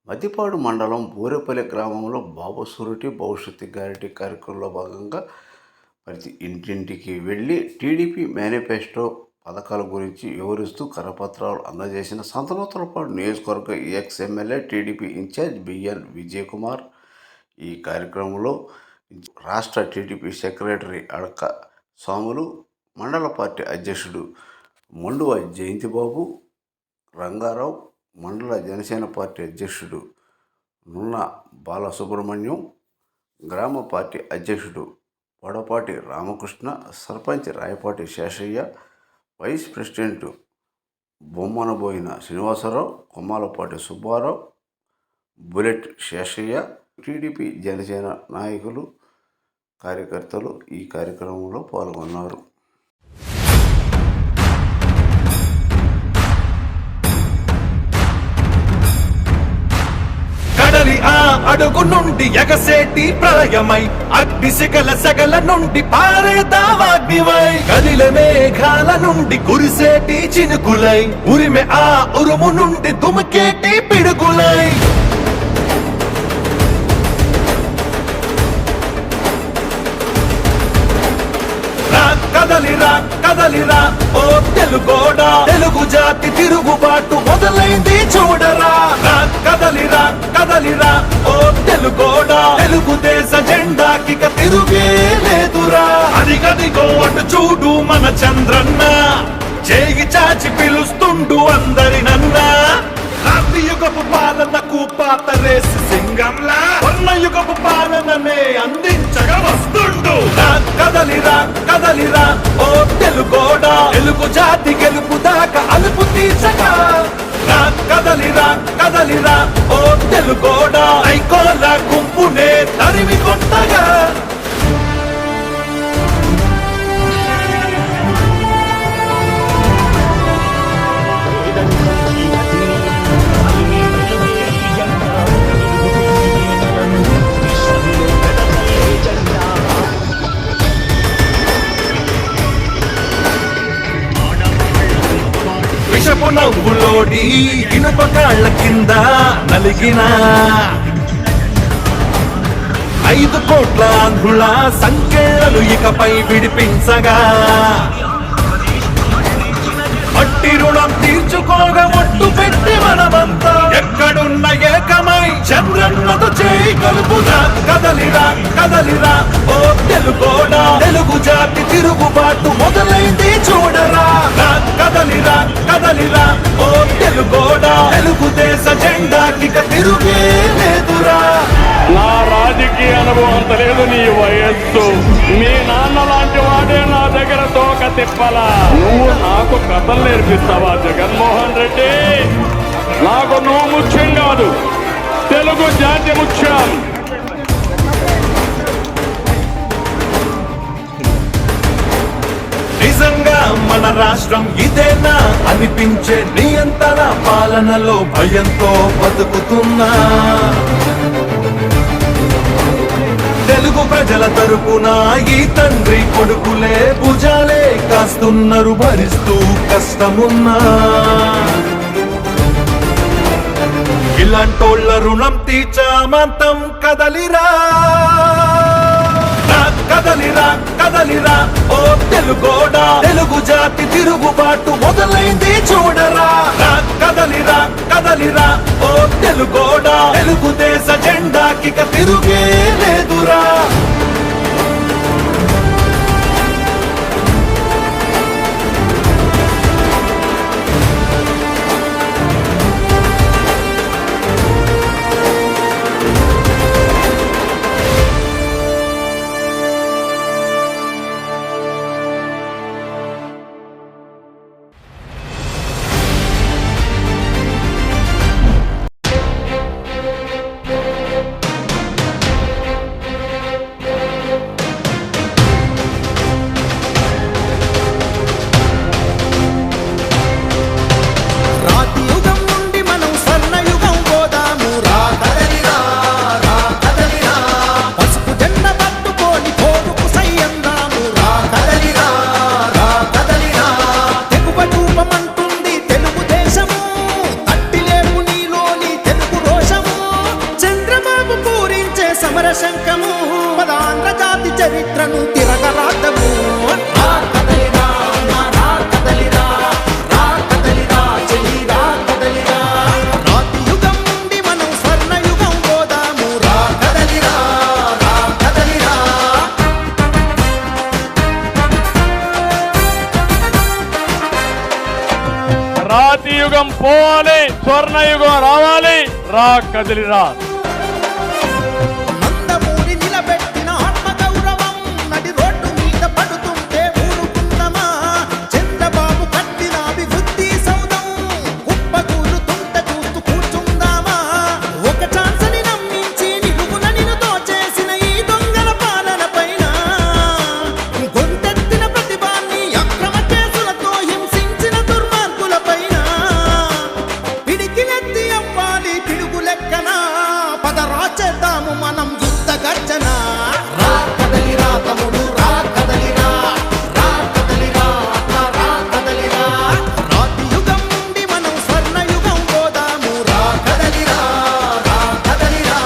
మద్దిపాడు మండలం బూరెపల్లి గ్రామంలో బాబు సూరిటీ భవిష్యత్తు గ్యారంటీ కార్యక్రమంలో భాగంగా ప్రతి ఇంటింటికి వెళ్ళి టీడీపీ మేనిఫెస్టో పథకాల గురించి వివరిస్తూ కరపత్రాలు అందజేసిన సంతనూతలపాడు నియోజకవర్గ ex MLA TDP incharge B N Vijayakumar. ఈ కార్యక్రమంలో రాష్ట్ర టీడీపీ సెక్రటరీ అడక స్వాములు, మండల పార్టీ అధ్యక్షుడు మండువ జయంతిబాబు, రంగారావు, మండల జనసేన పార్టీ అధ్యక్షుడు నున్న బాలసుబ్రహ్మణ్యం, గ్రామ పార్టీ అధ్యక్షుడు Vadapati Ramakrishna, sarpanch Rayapati Seshayya, vice president Bommanaboina Srinivasarao, Kommalapati Subbarao, bullet Seshayya, TDP Janasena నాయకులు, కార్యకర్తలు ఈ కార్యక్రమంలో పాల్గొన్నారు. అడుగు నుండి ఎగసేటి ప్రళయమై అగ్ని శిఖల సగల నుండి పారేదావాగ్నివై కదిల మేఘాల నుండి కురిసేటి చినుకులై ఉరిమె ఆ ఉరుము నుండి దుమికేటి పిడుగులై కదలిరా కదలిరా ఓ తెలుగోడా, తెలుగు జాతి తిరుగుబాటు మొదలైంది చూడరా. కదలిరా కదలిరా ఓ తెలుగోడా, తెలుగుదేశ జెండాకిక తిరుగే లేదురా. అదిగదిగో అటు చూడు మన చంద్రన్న, చేయి చాచి పిలుస్తుండు అందరినన్నా. యుగపు పాలనకు పాత రేసి సింగంలా యుగపు పాలననే అందించగా వస్తుండు. కదలిరా కదలిరా ఓ తెలుగోడా, తెలుగు జాతి గెలుపు దాకా అలుపు తీర్చగా. కదలిరా కదలిరా ఓ తెలుగోడా, ఐకోల గుంపునే తరిమి కొట్టగా. విషపు నవ్వులోడి ఇనుప కాళ్ళ కింద నలిగిన 5 కోట్ల ఆంధ్రుల సంఖ్యలు ఇకపై విడిపించగా. మట్టి రుణం తీర్చుకోగా ఒట్టు పెట్టి మనమంతా ఎక్కడున్న ఏకమై చంద్రన్నతో చేయి కలుపుదా. కదలిరా కదలిరా ఓ తెలుగోడా, తెలుగు జాతి తిరుగుబాటు మొదలైంది చూడరా. కదలిరా కదలిరా ఓ తెలుగోడా, తెలుగుదేశ జెండాకిక తిరుగే లేదురా. నా రాజకీయ అనుభవం అంత లేదు, నీ వయస్సు. మీ నాన్న లాంటి వాడే నా దగ్గర తోక తిప్పలా. నువ్వు నాకు కథలు నేర్పిస్తావా జగన్మోహన్ రెడ్డి? నాకు నువ్వు ముఖ్యం కాదు, తెలుగు జాతి ముఖ్యం. నిజంగా మన రాష్ట్రం ఇదేనా అనిపించే నియంత్రణ పాలనలో భయంతో బతుకుతున్నా. తెలుగు ప్రజల తరపున ఈ తండ్రి కొడుకులే భుజాలే కాస్తున్నారు భరిస్తూ కష్టమున్నా. ఇలాంటోళ్ళ రుణం తీర్చామంతం. కదలిరా కదలిరా కదలిరా ఓ తెలుగోడా, తెలుగు జాతి తిరుగుబాటు మొదలైంది చూడరా. కదలిరా కదలిరా ఓ తెలుగోడా, తెలుగుదేశ జెండాకిక తిరుగే లేదురా. సమరశంఖము పదాంధ్ర జాతి చరిత్రను తిరగరాద్దము రా కదలిరా అన్నా, రా కదలిరా, రా కదలిరా చెలి, రా కదలిరా. రాతి యుగం నుండి మనం స్వర్ణ యుగం పోదాము రా కదలిరా, రా కదలిరా. రాతి యుగం పోవాలి, స్వర్ణ యుగం రావాలి, రా కదిలిరా. నందమూరి నిలబెట్టిన ఆత్మగౌరవం నడి రోడ్డు మీద పడుతుంటే ఊరుకుందమా? చంద్రబాబు కట్టిన అభివృద్ధి సౌధం కుప్పకూలుతుంటే చూస్తూ కూర్చుందామా? ఒక ఛాన్స్ని నమ్మించి నిలువున నిలుతో చేసిన ఈ దొంగల పాలన పైన గొంతెత్తిన ప్రతిభాన్ని అక్రమ కేసులతో హింసించిన దుర్మార్గుల పైన పిడికిలెత్తి అవ్వాలి పిడుగు లెక్కన పదరా చేద్దాము మనం యుద్ధ గర్జన. రా కదలిరా తమ్ముడు, రా కదలిరా, రా కదలిరా అన్నా, రా కదలిరా. రాతి యుగం నుండి మనం స్వర్ణ యుగం పోదాము రా కదలిరా, రా కదలిరా.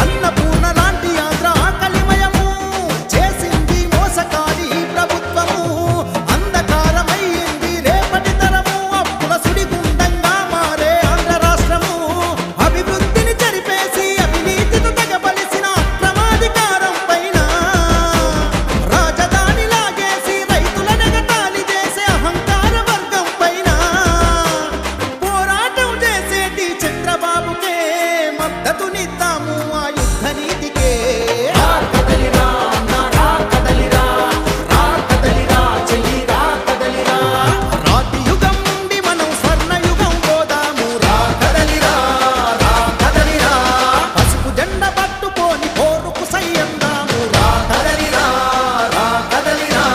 అన్నపూర్ణ లాంటి ఆంధ్ర ఆకలిమయము చేసింది మోసకారి ఈ ప్రభుత్వము. అంధకారమయ్యింది రేపటి తరము, అప్పుల సుడిగుండంగా మారే ఆంధ్ర రాష్ట్రము. అభివృద్ధిని చెరిపేసి అవినీతితో తెగబలిసిన అక్రమాధికారం పైన రాజధాని లాగేసి రైతుల నెగతాళి చేసే అహంకార వర్గం పైన పోరాటం చేసేటి చంద్రబాబుకే మద్దతునిద్దాము ఆ యుద్ధ నీతికే. రా కదలిరా అన్నా, రా కదలిరా, రా కదలిరా చెలి, రా కదలిరా. రాతి యుగం నుండి మనం స్వర్ణ యుగం పోదాము రా కదలిరా, రా కదలిరా. పసుపు జెండ పట్టుకొని పోరుకు సయ్యందాము రా కదలిరా, రా కదలిరా.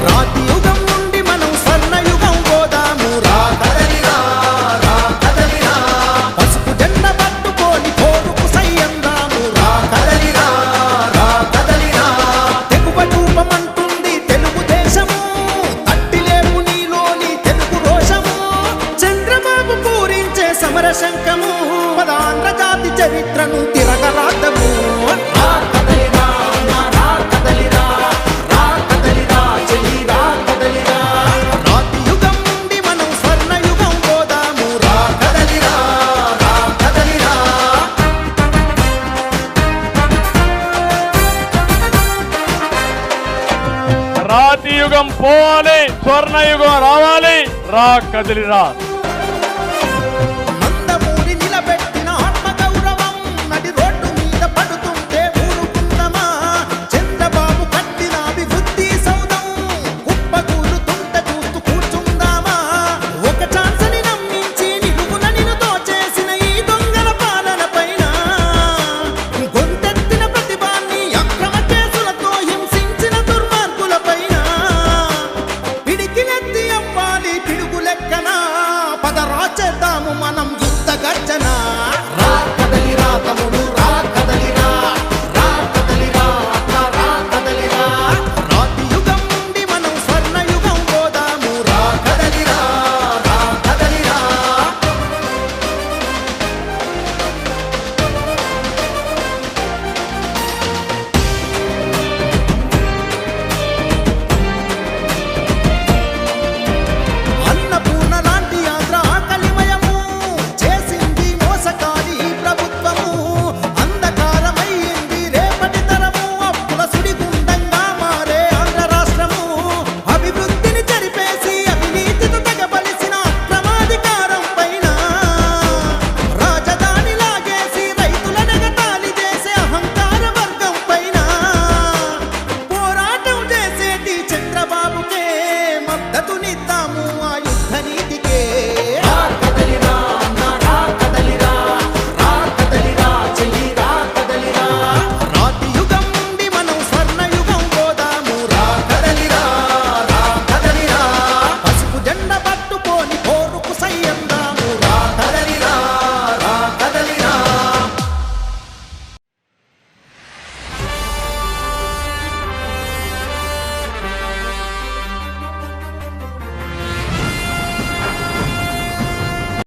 రాతి యుగం నుండి మనం స్వర్ణ యుగం పోదాము రా కదలిరా, రా కదలిరా. పసుపు జెండ పట్టుకొని పోరుకు సయ్యందాము రా కదలిరా, రా కదలిరా. తెగువ రూపమంటుంది తెలుగుదేశము, తట్టిలేపు నీలోని తెలుగు రోషము. చంద్రబాబు పూరించే సమరశంఖము పదాంధ్ర జాతి చరిత్రను తిరగరాద్దము. రా కదలిరా అన్నా, రా కదలిరా, రా కదలిరా చెలి, రా కదలిరా. రాతి యుగం నుండి మనం స్వర్ణ యుగం పోదాము రా కదలిరా, రా కదలిరా. రాతి యుగం పోవాలి, స్వర్ణ యుగం రావాలి, రా కదిలిరా.